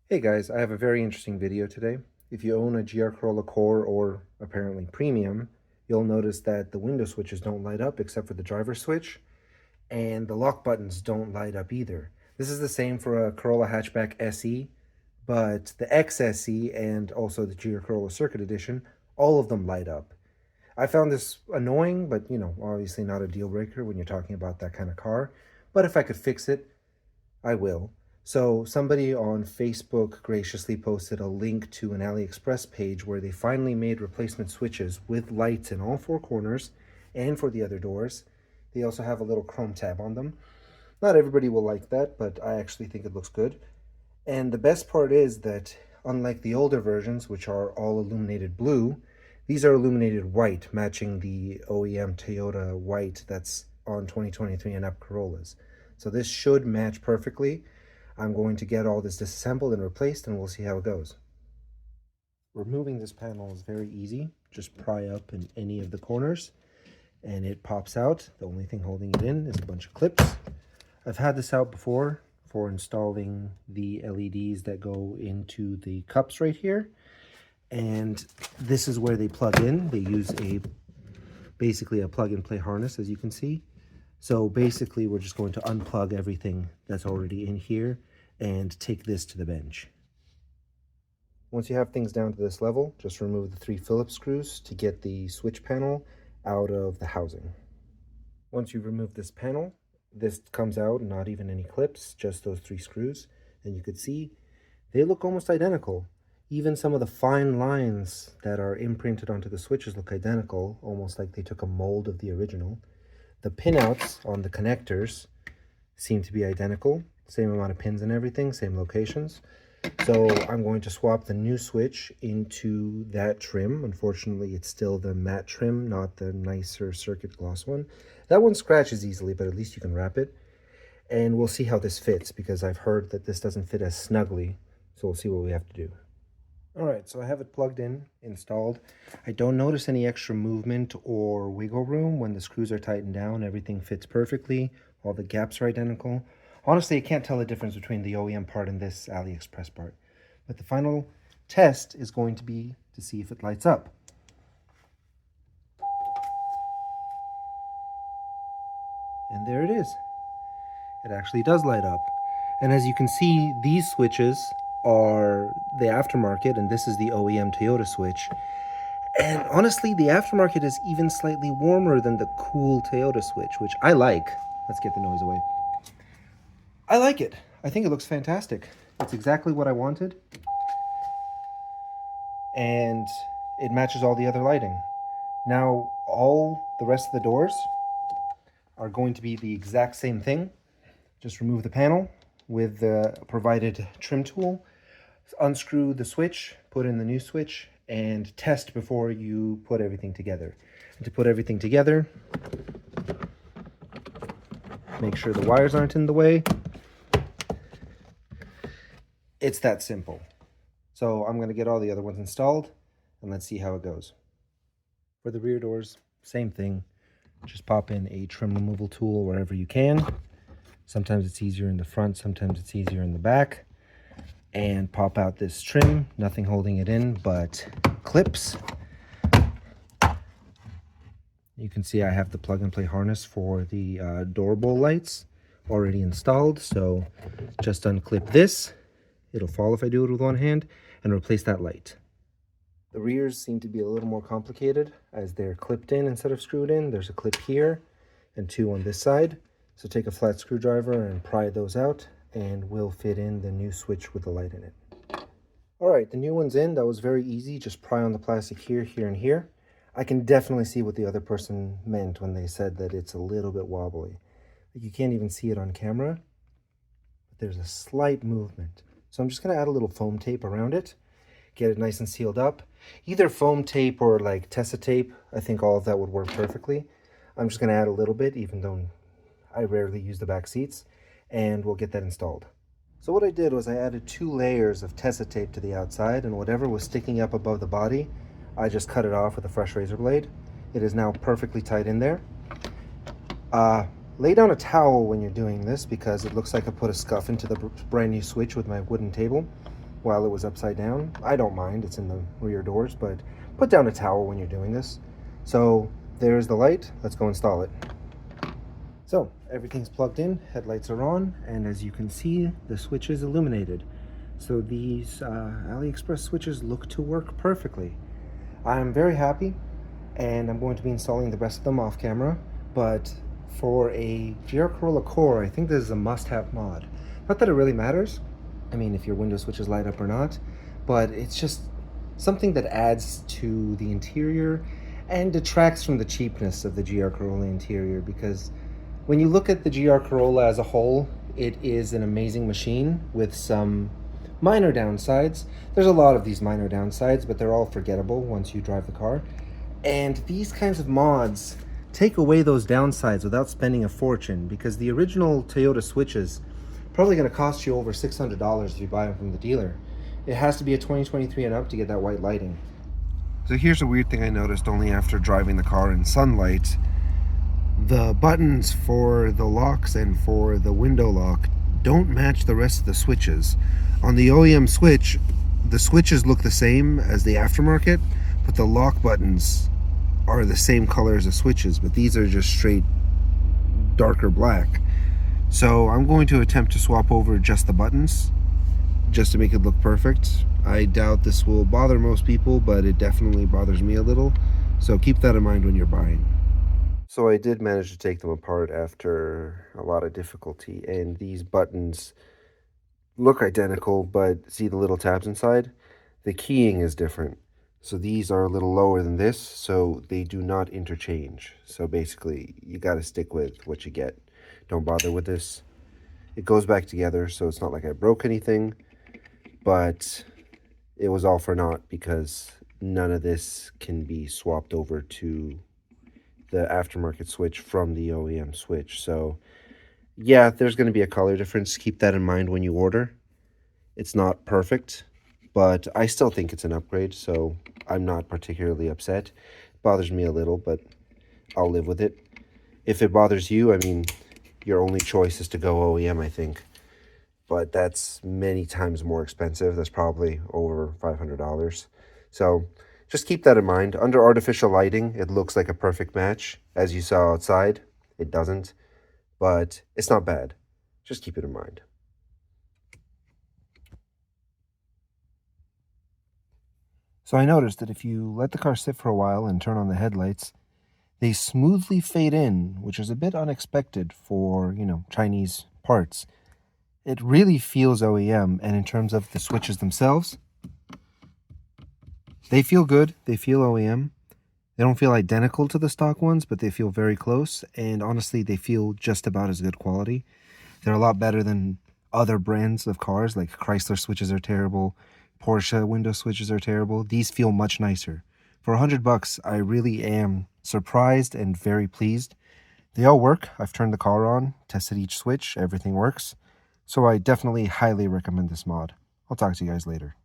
Hey guys, I have a very interesting video today. If you own a GR Corolla Core or apparently Premium, you'll notice that the window switches don't light up except for the driver switch, and the lock buttons don't light up either. This is the same for a Corolla Hatchback SE, but the XSE and also the GR Corolla Circuit Edition, all of them light up. I found this annoying, but obviously not a deal breaker when you're talking about that kind of car. But if I could fix it, I will. So somebody on Facebook graciously posted a link to an AliExpress page where they finally made replacement switches with lights in all four corners and for the other doors. They also have a little chrome tab on them. Not everybody will like that, but I actually think it looks good. And the best part is that unlike the older versions, which are all illuminated blue, these are illuminated white, matching the OEM Toyota white that's on 2023 and up Corollas. So this should match perfectly. I'm going to get all this disassembled and replaced, and we'll see how it goes. Removing this panel is very easy. Just pry up in any of the corners, and it pops out. The only thing holding it in is a bunch of clips. I've had this out before for installing the LEDs that go into the cups right here. And this is where they plug in. They use basically a plug-and-play harness, as you can see. So basically, we're just going to unplug everything that's already in here and take this to the bench. Once you have things down to this level, just remove the 3 Phillips screws to get the switch panel out of the housing. Once you've removed this panel, this comes out, not even any clips, just those 3 screws. And you could see they look almost identical. Even some of the fine lines that are imprinted onto the switches look identical, almost like they took a mold of the original. The pinouts on the connectors seem to be identical, same amount of pins and everything, same locations. So I'm going to swap the new switch into that trim. Unfortunately, it's still the matte trim, not the nicer circuit gloss one. That one scratches easily, but at least you can wrap it. And we'll see how this fits, because I've heard that this doesn't fit as snugly. So we'll see what we have to do. All right, so I have it plugged in, installed. I don't notice any extra movement or wiggle room when the screws are tightened down. Everything fits perfectly. All the gaps are identical. Honestly, I can't tell the difference between the OEM part and this AliExpress part. But the final test is going to be to see if it lights up. And there it is. It actually does light up. And as you can see, these switches are the aftermarket, and this is the OEM Toyota switch. And honestly, the aftermarket is even slightly warmer than the cool Toyota switch, which I like. Let's get the noise away. I like it. I think it looks fantastic. It's exactly what I wanted. And it matches all the other lighting. Now, all the rest of the doors are going to be the exact same thing. Just remove the panel with the provided trim tool, unscrew the switch, put in the new switch, and test before you put everything together. And to put everything together, make sure the wires aren't in the way. It's that simple. So I'm going to get all the other ones installed, and let's see how it goes. For the rear doors, same thing. Just pop in a trim removal tool wherever you can. Sometimes it's easier in the front, sometimes it's easier in the back. And pop out this trim, nothing holding it in but clips. You can see I have the plug-and-play harness for the door bowl lights already installed, so just unclip this. It'll fall if I do it with one hand, and replace that light. The rears seem to be a little more complicated as they're clipped in instead of screwed in. There's a clip here and 2 on this side. So take a flat screwdriver and pry those out, and we'll fit in the new switch with the light in it. All right, the new one's in. That was very easy. Just pry on the plastic here, here, and here. I can definitely see what the other person meant when they said that it's a little bit wobbly. You can't even see it on camera, but there's a slight movement. So I'm just gonna add a little foam tape around it, get it nice and sealed up. Either foam tape or like Tessa tape, I think all of that would work perfectly. I'm just gonna add a little bit, even though I rarely use the back seats, and we'll get that installed. So what I did was I added 2 layers of Tessa tape to the outside, and whatever was sticking up above the body, I just cut it off with a fresh razor blade. It is now perfectly tight in there. Lay down a towel when you're doing this, because it looks like I put a scuff into the brand new switch with my wooden table. while it was upside down. I don't mind, it's in the rear doors, but put down a towel when you're doing this. So there's the light, let's go install it. So everything's plugged in, headlights are on, and as you can see, the switch is illuminated. So these AliExpress switches look to work perfectly. I'm very happy, and I'm going to be installing the rest of them off camera, but for a GR Corolla Core, I think this is a must-have mod. Not that it really matters, I mean, if your window switches light up or not, but it's just something that adds to the interior and detracts from the cheapness of the GR Corolla interior, because when you look at the GR Corolla as a whole, it is an amazing machine with some minor downsides. There's a lot of these minor downsides, but they're all forgettable once you drive the car. And these kinds of mods take away those downsides without spending a fortune, because the original Toyota switches probably going to cost you over $600 if you buy them from the dealer. It has to be a 2023 and up to get that white lighting. So here's a weird thing I noticed only after driving the car in sunlight. The buttons for the locks and for the window lock don't match the rest of the switches. On the OEM switch, the switches look the same as the aftermarket, but the lock buttons are the same color as the switches, but these are just straight darker black. So I'm going to attempt to swap over just the buttons, just to make it look perfect. I doubt this will bother most people, but it definitely bothers me a little. So keep that in mind when you're buying. So I did manage to take them apart after a lot of difficulty, and these buttons look identical, but see the little tabs inside? The keying is different. So these are a little lower than this, so they do not interchange. So basically, you got to stick with what you get. Don't bother with this. It goes back together, so it's not like I broke anything, but it was all for naught because none of this can be swapped over to the aftermarket switch from the OEM switch. So yeah, there's going to be a color difference. Keep that in mind when you order. It's not perfect, but I still think it's an upgrade, so I'm not particularly upset. It bothers me a little, but I'll live with it. If it bothers you, I mean, your only choice is to go OEM, I think. But that's many times more expensive. That's probably over $500. So just keep that in mind. Under artificial lighting, it looks like a perfect match. As you saw outside, it doesn't. But it's not bad. Just keep it in mind. So I noticed that if you let the car sit for a while and turn on the headlights, they smoothly fade in, which is a bit unexpected for, Chinese parts. It really feels OEM, and in terms of the switches themselves, they feel good. They feel OEM. They don't feel identical to the stock ones, but they feel very close, and honestly, they feel just about as good quality. They're a lot better than other brands of cars, like Chrysler switches are terrible, Porsche window switches are terrible. These feel much nicer. For $100, I really am surprised and very pleased. They all work. I've turned the car on, tested each switch, everything works. So I definitely highly recommend this mod. I'll talk to you guys later.